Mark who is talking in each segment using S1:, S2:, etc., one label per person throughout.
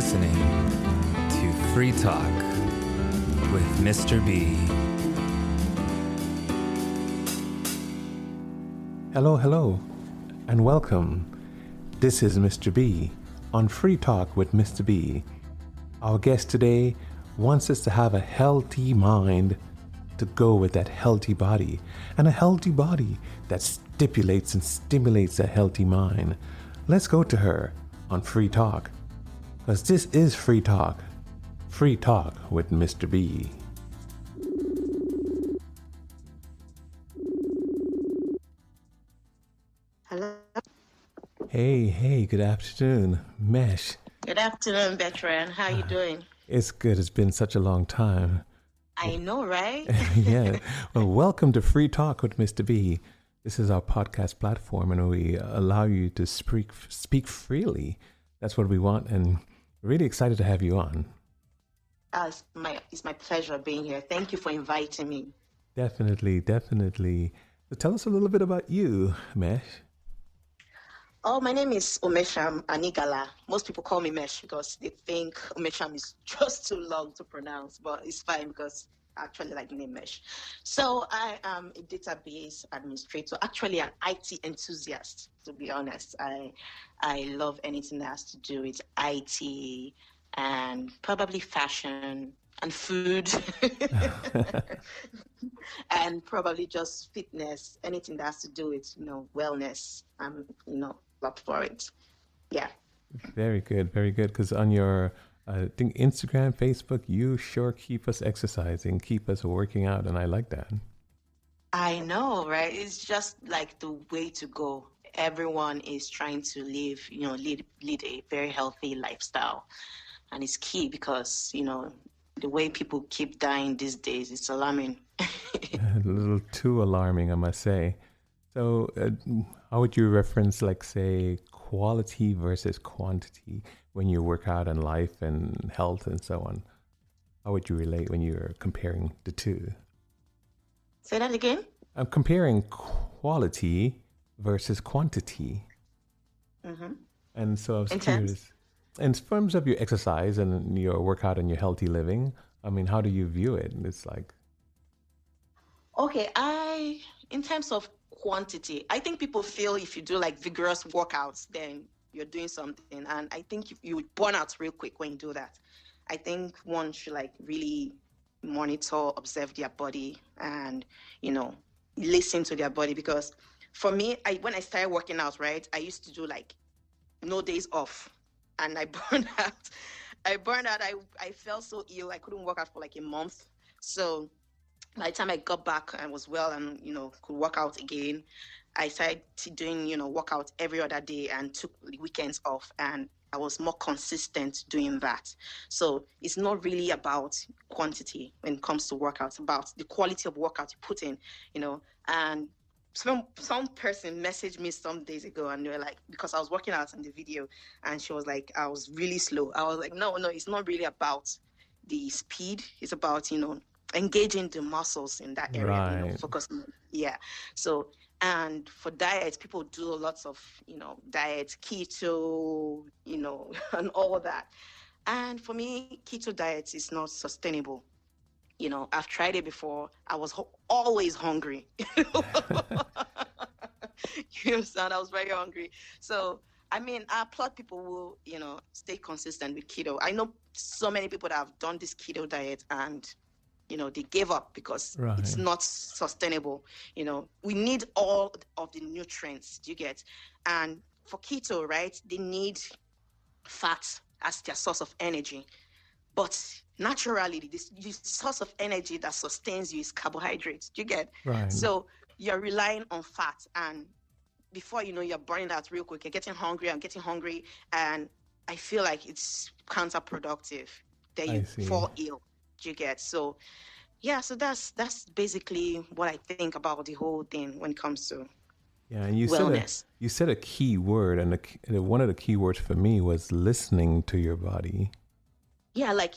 S1: listening to Free Talk with MrB.
S2: Hello, and welcome. This is MrB on Free Talk with MrB. Our guest today wants us to have a healthy mind to go with that healthy body, and a healthy body that stipulates and stimulates a healthy mind. Let's go to her on Free Talk, because this is Free Talk with MrB.
S3: Hello.
S2: Hey, good afternoon, Mesh.
S3: Good afternoon, Bertrand. How are you doing?
S2: It's good. It's been such a long time.
S3: I know, right?
S2: Yeah. Well, welcome to Free Talk with MrB. This is our podcast platform, and we allow you to speak freely. That's what we want, and we're really excited to have you on.
S3: It's my pleasure being here. Thank you for inviting me.
S2: Definitely. So tell us a little bit about you, Mesh.
S3: Oh, my name is Omesham Anigala. Most people call me Mesh because they think Omesham is just too long to pronounce, but it's fine because I actually like the name Mesh. So I am a database administrator, actually an IT enthusiast, to be honest. I love anything that has to do with IT and probably fashion and food and probably just fitness, anything that has to do with, wellness. Up for it. Yeah.
S2: Very good. Because on your, I think Instagram, Facebook, you sure keep us exercising, keep us working out, and I like that.
S3: I know, right? It's just like the way to go. Everyone is trying to live a very healthy lifestyle, and it's key because the way people keep dying these days, it's alarming.
S2: A little too alarming, I must say. So how would you reference, like, say, quality versus quantity when you work out in life and health and so on? How would you relate when you're comparing the two?
S3: Say that again?
S2: I'm comparing quality versus quantity.
S3: Mm-hmm.
S2: And so I was curious, in terms of your exercise and your workout and your healthy living, I mean, how do you view it? It's like...
S3: Okay, in terms of quantity, I think people feel if you do like vigorous workouts, then you're doing something. And I think you would burn out real quick when you do that. I think one should like really monitor, observe their body and, listen to their body. Because for me, when I started working out, right, I used to do like no days off and I burned out. I felt so ill. I couldn't work out for like a month. So by the time I got back and was well and, could work out again, I started doing, workout every other day and took weekends off, and I was more consistent doing that. So it's not really about quantity when it comes to workouts, it's about the quality of workout you put in, and some person messaged me some days ago and they were like, because I was working out in the video and she was like, I was really slow. I was like, no, it's not really about the speed. It's about, engaging the muscles in that area,
S2: right.
S3: Focusing. Yeah. So, and for diets, people do lots of, diets, keto, and all that. And for me, keto diets is not sustainable. I've tried it before. I was always hungry. You understand? I was very hungry. So, I applaud people who, stay consistent with keto. I know so many people that have done this keto diet and they gave up because it's not sustainable. We need all of the nutrients you get. And for keto, right, they need fat as their source of energy. But naturally, the source of energy that sustains you is carbohydrates. You get?
S2: Right.
S3: So you're relying on fat. And before you're burning out real quick. You're getting hungry. I'm getting hungry. And I feel like it's counterproductive. Then you fall ill. You get? So yeah, so that's basically what I think about the whole thing when it comes to
S2: and you
S3: wellness.
S2: said a key word, and one of the key words for me was listening to your body. Yeah,
S3: like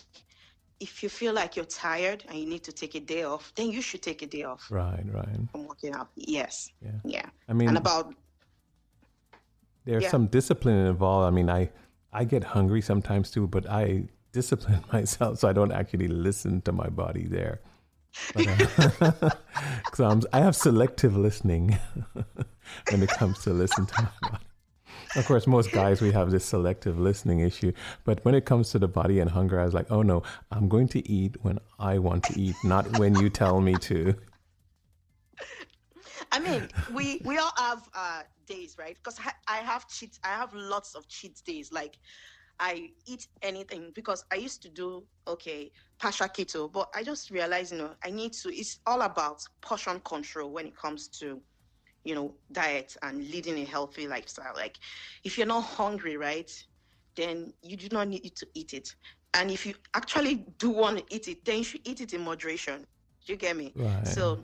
S3: if you feel like you're tired and you need to take a day off, then you should take a day off.
S2: Right.
S3: From working out. Yes. Yeah.
S2: I mean,
S3: and about
S2: there's some discipline involved. I mean, I I get hungry sometimes too, but I discipline myself so I don't actually listen to my body there. But I have selective listening when it comes to listen to my body. Of course, most guys, we have this selective listening issue. But when it comes to the body and hunger, I was like, oh no, I'm going to eat when I want to eat, not when you tell me to.
S3: I mean, we all have days, right? Because I have lots of cheat days. Like I eat anything because I used to do partial keto, but I just realized, I need to. It's all about portion control when it comes to, diet and leading a healthy lifestyle. Like, if you're not hungry, right, then you do not need to eat it. And if you actually do want to eat it, then you should eat it in moderation. Do you get me?
S2: Right.
S3: So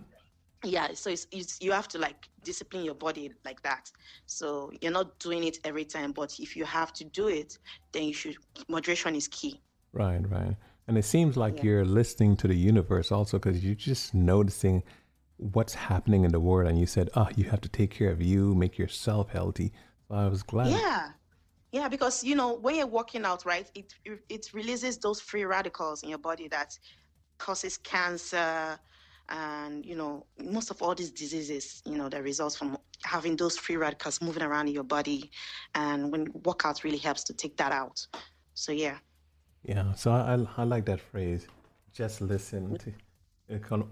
S3: yeah, so it's you have to like discipline your body like that. So you're not doing it every time, but if you have to do it, then you should. Moderation is key.
S2: Right, right. And it seems like
S3: Yeah.
S2: you're listening to the universe also because you're just noticing what's happening in the world. And you said, oh, you have to take care of you, make yourself healthy. So I was glad.
S3: Yeah, because when you're working out, right, it releases those free radicals in your body that causes cancer and most of all these diseases, that results from having those free radicals moving around in your body. And when workout really helps to take that out. So yeah.
S2: Yeah. So I like that phrase. Just listen to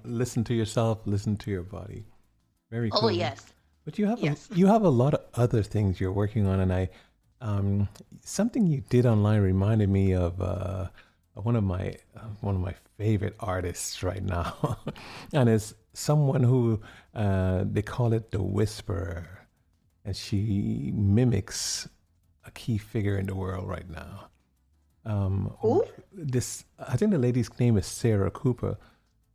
S2: listen to yourself, listen to your body. Very cool.
S3: Oh yes.
S2: But you have
S3: Yes.
S2: you have a lot of other things you're working on, and something you did online reminded me of one of my favorite artists right now, and it's someone who they call it the Whisperer, and she mimics a key figure in the world right now.
S3: Who?
S2: I think the lady's name is Sarah Cooper,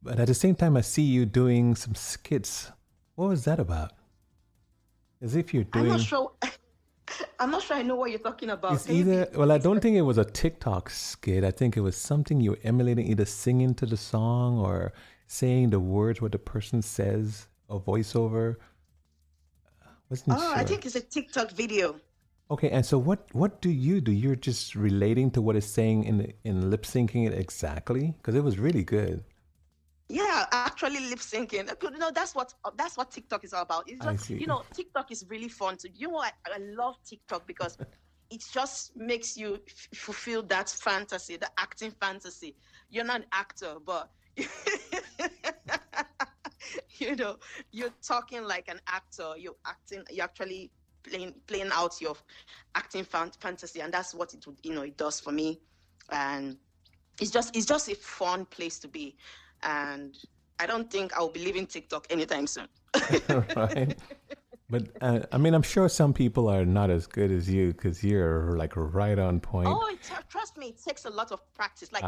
S2: but at the same time, I see you doing some skits. What was that about? As if you're doing.
S3: I'm not sure. I'm not sure I know what you're talking about.
S2: It's either, well, I don't think it was a TikTok skit. I think it was something you were emulating, either singing to the song or saying the words what the person says, a voiceover. Wasn't sure.
S3: I think it's a TikTok video.
S2: Okay, and so what do? You're just relating to what it's saying in lip syncing it exactly? Because it was really good.
S3: Yeah, actually lip syncing. That's what TikTok is all about. It's
S2: I
S3: just,
S2: see.
S3: TikTok is really fun to. I love TikTok because it just makes you fulfill that fantasy, the acting fantasy. You're not an actor, but you're talking like an actor. You're acting. You're actually playing out your acting fantasy, and that's what it does for me. And it's just a fun place to be. And I don't think I'll be leaving TikTok anytime soon.
S2: Right. But I mean, I'm sure some people are not as good as you because you're like right on point.
S3: Oh, trust me, it takes a lot of practice. Like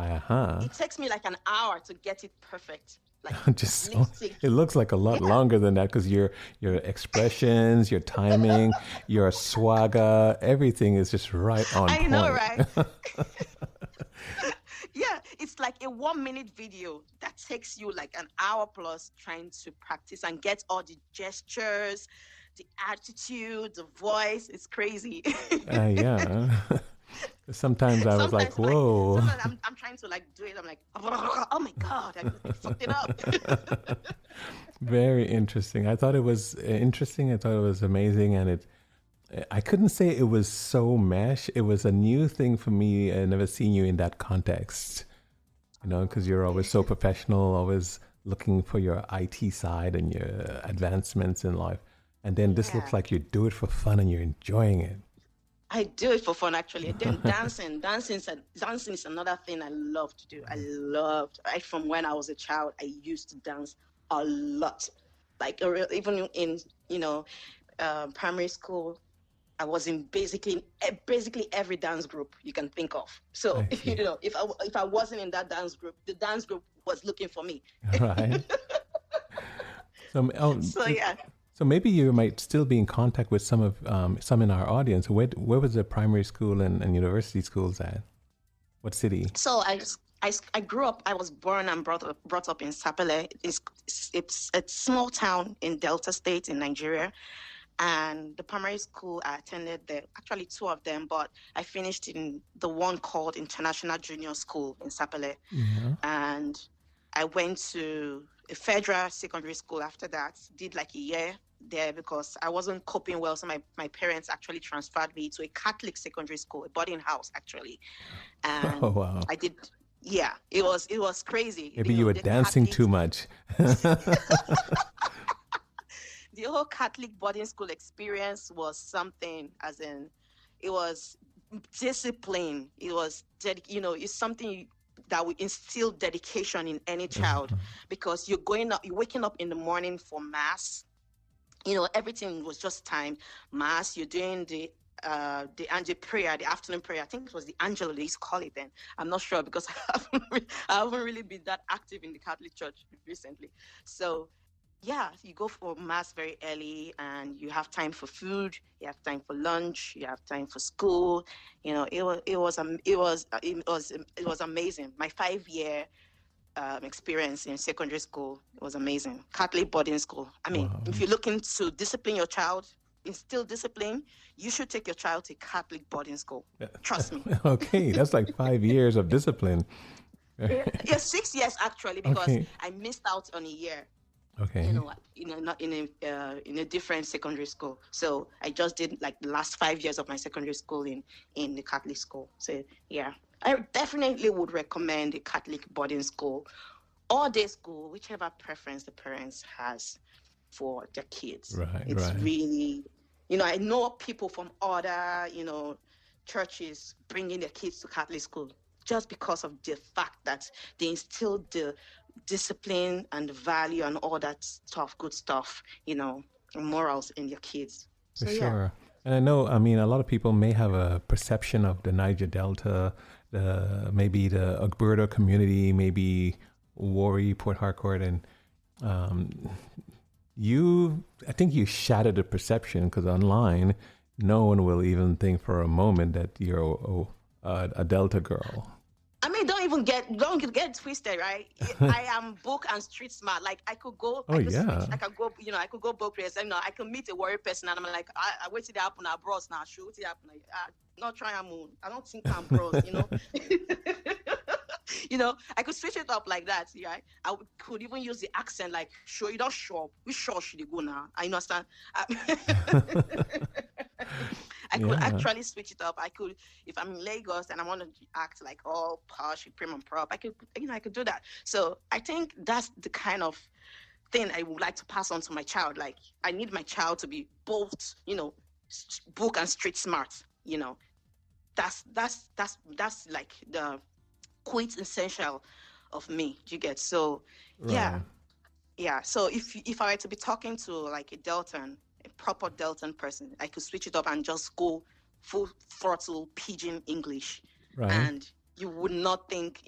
S3: it takes me like an hour to get it perfect. Like
S2: Just
S3: lip sync.
S2: it looks like a lot longer than that because your expressions, your timing, your swagger, everything is just right on point.
S3: I know, right? Yeah, it's like a 1-minute video that takes you like an hour plus trying to practice and get all the gestures, the attitude, the voice. It's crazy.
S2: Yeah. Sometimes I was like, whoa.
S3: Sometimes I'm trying to like do it. I'm like, oh my God, I fucked it up.
S2: Very interesting. I thought it was interesting. I thought it was amazing. And I couldn't say it was so mesh. It was a new thing for me. I never seen you in that context, because you're always so professional, always looking for your IT side and your advancements in life. And then this looks like you do it for fun and you're enjoying it.
S3: I do it for fun, actually. Then dancing is another thing I love to do. Right from when I was a child, I used to dance a lot. Like even in primary school, I was in basically every dance group you can think of. So if I wasn't in that dance group, the dance group was looking for me.
S2: Right.
S3: So yeah.
S2: So maybe you might still be in contact with some in our audience. Where was the primary school and university schools at? What city?
S3: So I grew up. I was born and brought up in Sapele. It's a small town in Delta State in Nigeria, And the primary school I attended, there actually two of them, but I finished in the one called International Junior School in Sapele.
S2: Yeah.
S3: And I went to a federal secondary school after that, did like a year there because I wasn't coping well. So my parents actually transferred me to a Catholic secondary school, a boarding house actually. And
S2: Oh, wow.
S3: I did, yeah, it was crazy.
S2: Maybe you were
S3: the
S2: dancing
S3: Catholic-
S2: too much.
S3: The whole Catholic boarding school experience was something, as in, it was discipline. It was, it's something that will instill dedication in any child because you're waking up in the morning for mass. Everything was just timed. Mass, you're doing the prayer, the afternoon prayer. I think it was the Angelo they used to call it then. I'm not sure because I haven't really been that active in the Catholic Church recently. So yeah, you go for mass very early and you have time for food, you have time for lunch, you have time for school. It was amazing. My 5-year experience in secondary school was amazing. Catholic boarding school. I mean,
S2: Wow.
S3: if you're looking to discipline your child, instill discipline, you should take your child to Catholic boarding school. Trust me.
S2: Okay, that's like 5 years of discipline.
S3: Yeah, 6 years actually, because
S2: Okay.
S3: I missed out on a year.
S2: Okay.
S3: Not in a different secondary school. So I just did like the last 5 years of my secondary school in the Catholic school. So yeah, I definitely would recommend a Catholic boarding school or day school, whichever preference the parents has for their kids.
S2: Right,
S3: It's
S2: right.
S3: really, I know people from other, churches bringing their kids to Catholic school just because of the fact that they instill the discipline and the value and all that stuff, good stuff, morals in your kids.
S2: For
S3: So
S2: sure. And I know, I mean, a lot of people may have a perception of the Niger Delta, maybe the Alberta community, maybe Warri, Port Harcourt, and I think you shattered the perception because online, no one will even think for a moment that you're a Delta girl.
S3: I mean, don't get twisted, right? I am book and street smart. Like I could go,
S2: Oh, yeah.
S3: switch, I could go both ways. I could meet a warrior person and I'm like, I wait till they happen at bros now. Shoot it happen. Not try and moon. I don't think I'm bros, I could switch it up like that, right? Could even use the accent, like, sure, you don't show up. We sure should you go now? I understand. I could actually switch it up. I could, if I'm in Lagos and I want to act like all posh, prim and prop, I could do that. So I think that's the kind of thing I would like to pass on to my child. Like, I need my child to be both, book and street smart. That's like the quintessential of me. Do you get? So
S2: Right.
S3: yeah. So if I were to be talking to like a Deltan, a proper Deltan person, I could switch it up and just go full throttle pidgin English,
S2: Right.
S3: and you would not think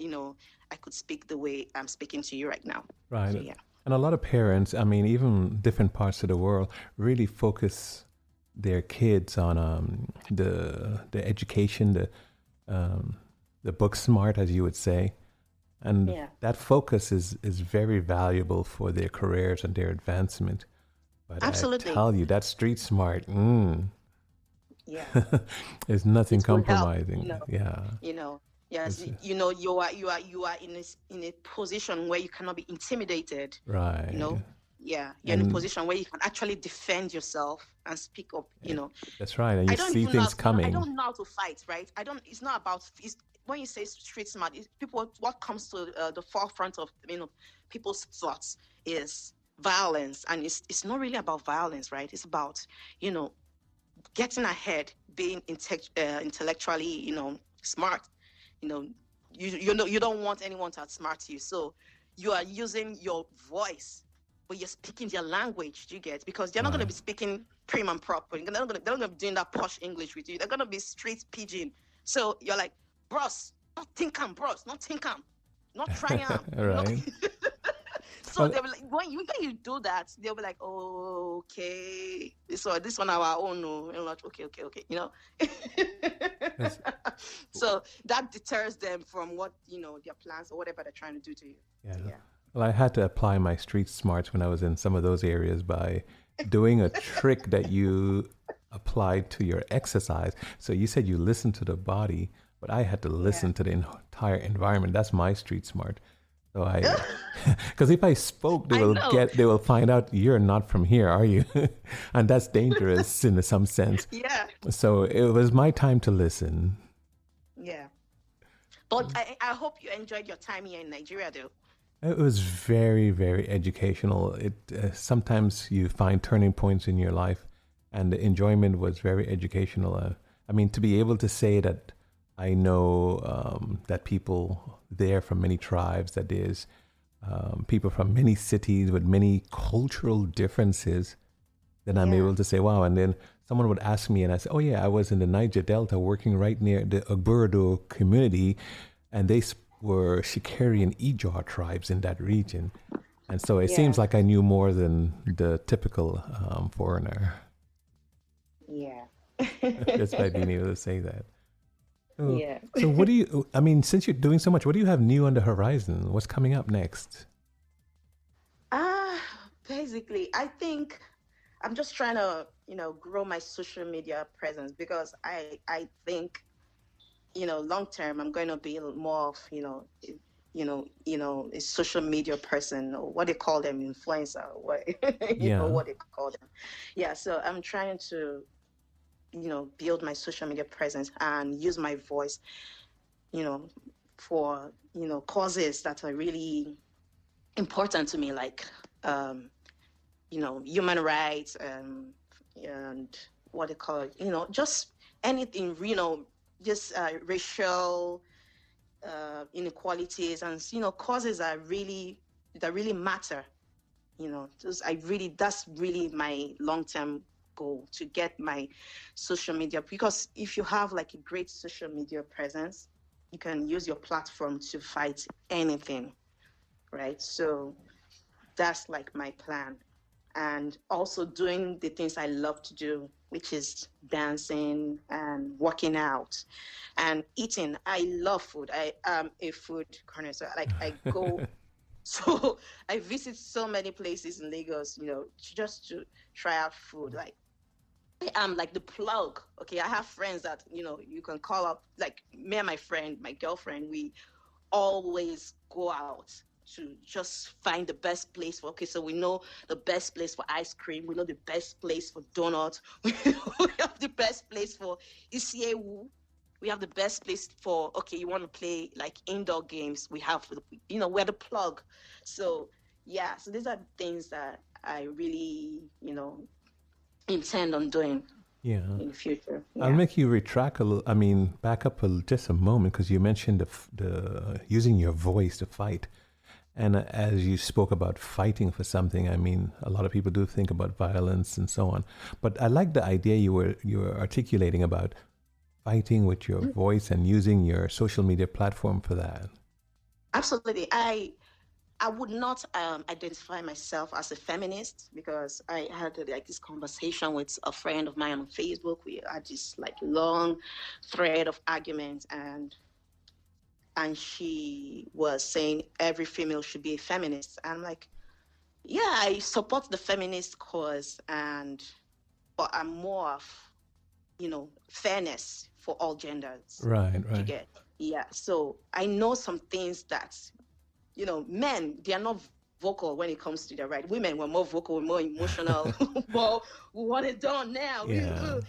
S3: I could speak the way I'm speaking to you right now.
S2: Right.
S3: So, yeah.
S2: And a lot of parents, I mean, even different parts of the world, really focus their kids on the education, the book smart, as you would say. And that focus is very valuable for their careers and their advancement. But
S3: Absolutely.
S2: I tell you, that street smart,
S3: Yeah.
S2: is nothing
S3: It will help,
S2: compromising. Yeah.
S3: Yes, you are in a position where you cannot be intimidated.
S2: Right.
S3: You're in a position where you can actually defend yourself and speak up.
S2: That's right. And you see things coming.
S3: I don't know how to fight, right? It's not about. When you say street smart, what comes to the forefront of people's thoughts is violence, and it's not really about violence, right? It's about getting ahead, being intellectually smart. You don't want anyone to outsmart you, so you are using your voice, but you're speaking their language. Do you get? Because they're not going to be speaking prim and proper. They're not going to be doing that posh English with you. They're going to be straight pidgin. So you're like, bros, not think I'm bros, not think I'm, not try am.
S2: Right.
S3: So they'll be like, when you do that, they'll be like, oh, okay, this one our own. No, and like, okay, So that deters them from what their plans or whatever they're trying to do to you.
S2: Yeah.
S3: So,
S2: Well, I had to apply my street smarts when I was in some of those areas by doing a trick that you applied to your exercise. So you said you listen to the body, but I had to
S3: Yeah.
S2: listen to the entire environment. That's my street smart. So I, because if I spoke,
S3: I know.
S2: they will find out you're not from here, are you? And that's dangerous in some sense.
S3: Yeah.
S2: So it was my time to listen.
S3: Yeah. But I hope you enjoyed your time here in Nigeria, though.
S2: It was very, very educational. It sometimes you find turning points in your life, and the enjoyment was very educational. I mean, to be able to say that I know that people there from many tribes, that there's people from many cities with many cultural differences, then I'm
S3: Yeah.
S2: able to say, wow. And then someone would ask me, and I say, oh yeah, I was in the Niger Delta working right near the Agburdo community, and they were Shikari and Ijaw tribes in that region. And so it
S3: Yeah.
S2: seems like I knew more than the typical foreigner
S3: Yeah.
S2: just by being able to say that. So,
S3: Yeah.
S2: so what do you, I mean, since you're doing so much, what do you have new on the horizon? What's coming up next?
S3: Ah, basically, I think I'm just trying to, grow my social media presence because I think, long term, I'm going to be more of, a social media person or what they call them, influencer, or what,
S2: Yeah.
S3: what they call them. Yeah. So I'm trying to, build my social media presence and use my voice, you know, for, causes that are really important to me, like, um, human rights, and what they call it, just anything, just racial inequalities and causes that really matter. Just that's really my long-term goal, to get my social media, because if you have like a great social media presence, you can use your platform to fight anything, right? So that's like my plan. And also doing the things I love to do, which is dancing and working out and eating. I love food. I am a food connoisseur. Like I go, so I visit so many places in Lagos, just to try out food. Like I am like the plug. Okay, I have friends that you can call up. Like me and my friend, my girlfriend, we always go out to just find the best place for, okay, so we know the best place for ice cream, we know the best place for donuts, we have the best place for isiewu, we have the best place for, okay, you want to play like indoor games, we have, we're the plug. So yeah, so these are things that I really, intend on doing
S2: Yeah.
S3: in the future.
S2: I'll
S3: Yeah.
S2: make you retract a little, I mean, back up just a moment, because you mentioned the using your voice to fight. And as you spoke about fighting for something, I mean, a lot of people do think about violence and so on. But I like the idea you were articulating about fighting with your voice and using your social media platform for that.
S3: Absolutely. I would not identify myself as a feminist, because I had like this conversation with a friend of mine on Facebook. We had this like long thread of argument, and she was saying every female should be a feminist. And I'm like, yeah, I support the feminist cause, but I'm more of, fairness for all genders.
S2: Right,
S3: You
S2: right.
S3: get, yeah. So I know some things that men, they are not vocal when it comes to their right. Women were more vocal, more emotional, but we want it done now.
S2: Yeah.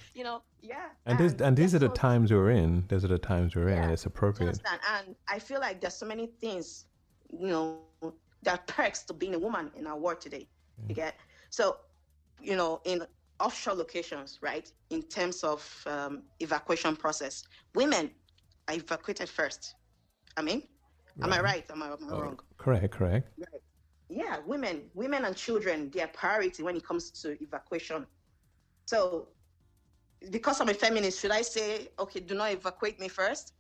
S3: Yeah.
S2: And these
S3: There's
S2: are the
S3: so,
S2: times we're in. These are the times we're in,
S3: yeah,
S2: and it's
S3: do you
S2: appropriate.
S3: understand? And I feel like there's so many things, that are perks to being a woman in our world today. You get? So, in offshore locations, right, in terms of evacuation process, women are evacuated first. I mean, am I
S2: Right.
S3: right? Am I
S2: Oh,
S3: wrong?
S2: correct, correct.
S3: Right. Yeah, women and children, they are priority when it comes to evacuation. So because I'm a feminist, should I say, okay, do not evacuate me first?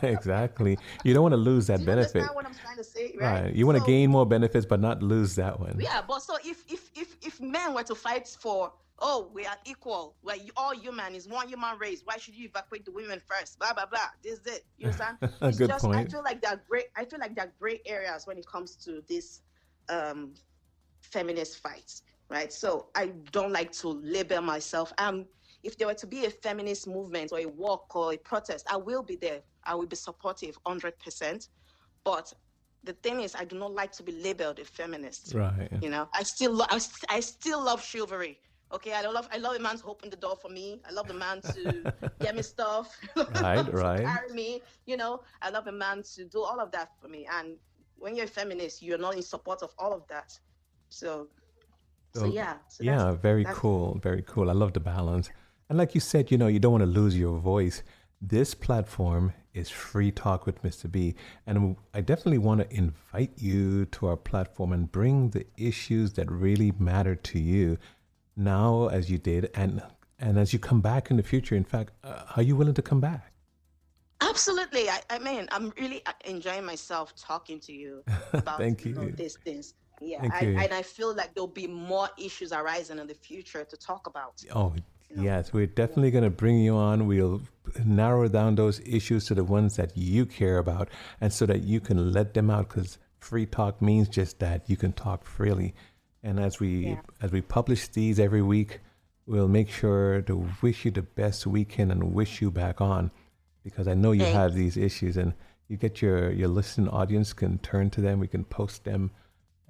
S2: Exactly. You don't want to lose
S3: Do
S2: that
S3: you understand
S2: benefit.
S3: what I'm trying to say, right?
S2: Right. You want to
S3: So
S2: gain more benefits, but not lose that one.
S3: yeah, but so if men were to fight for, oh, we are equal, we're all human, is one human race, why should you evacuate the women first? Blah blah blah. This is it. You understand?
S2: A
S3: It's
S2: good
S3: just I
S2: point.
S3: feel like there are great. I feel like there are gray areas when it comes to this um feminist fights, right? So I don't like to label myself. If there were to be a feminist movement or a walk or a protest, I will be there. I will be supportive, 100%. But the thing is, I do not like to be labeled a feminist.
S2: Right.
S3: You know, I still love chivalry. Okay, I love a man to open the door for me. I love the man to get me stuff,
S2: Right.
S3: to
S2: Right.
S3: carry me. You know, I love a man to do all of that for me. And when you're a feminist, you're not in support of all of that. So, so
S2: So,
S3: yeah, so
S2: yeah, very
S3: that's
S2: cool. Very cool. I love the balance. And like you said, you don't want to lose your voice. This platform is Free Talk with Mr. B. And I definitely want to invite you to our platform and bring the issues that really matter to you now as you did and as you come back in the future. In fact, are you willing to come back?
S3: absolutely. I mean, I'm really enjoying myself talking to you about
S2: Thank you.
S3: these things. Yeah,
S2: Thank you.
S3: and I feel like there'll be more issues arising in the future to talk about.
S2: Oh,
S3: You know,
S2: yes, we're definitely going to bring you on. We'll narrow down those issues to the ones that you care about and so that you can let them out because free talk means just that. You can talk freely. And as we publish these every week, we'll make sure to wish you the best weekend and wish you back on because I know you
S3: Thank
S2: have these issues and you get your listening audience can turn to them. We can post them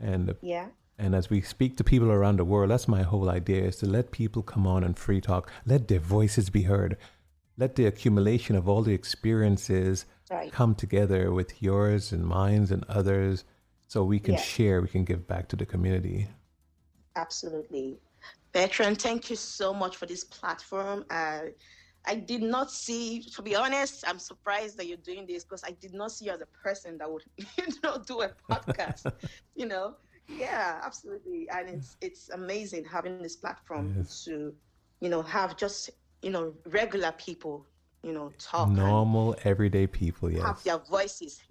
S2: and
S3: yeah.
S2: and as we speak to people around the world, that's my whole idea is to let people come on and free talk. Let their voices be heard. Let the accumulation of all the experiences
S3: Right.
S2: come together with yours and mine and others so we can
S3: Yes.
S2: share, we can give back to the community.
S3: Absolutely. Bertrand, thank you so much for this platform. I did not see, to be honest, I'm surprised that you're doing this because I did not see you as a person that would, do a podcast. you know, yeah, absolutely. And it's amazing having this platform
S2: Yes.
S3: to, have just, regular people, talk and
S2: Normal, everyday people,
S3: have
S2: yes.
S3: their voices,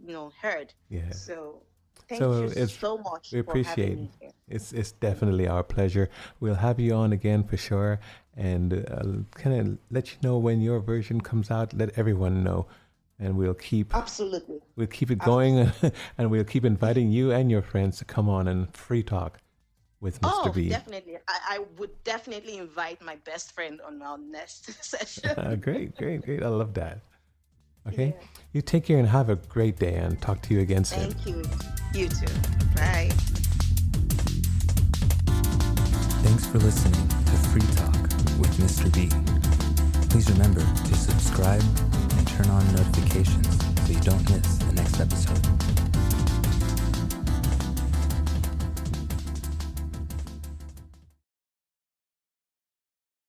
S3: heard.
S2: Yeah.
S3: So thank
S2: So
S3: you
S2: it's
S3: so much
S2: we
S3: for
S2: appreciate
S3: having me here.
S2: it's definitely our pleasure. We'll have you on again for sure and kind of let you know when your version comes out. Let everyone know, and
S3: Absolutely.
S2: we'll keep it going, and we'll keep inviting you and your friends to come on and free talk with Mr.
S3: Oh,
S2: B.
S3: definitely. I would definitely invite my best friend on our next session.
S2: Great, great, great. I love that. Okay,
S3: Yeah.
S2: you take care and have a great day, and talk to you again soon.
S3: Thank you. You too. Bye.
S1: Thanks for listening to Free Talk with Mr. B. Please remember to subscribe and turn on notifications so you don't miss the next episode.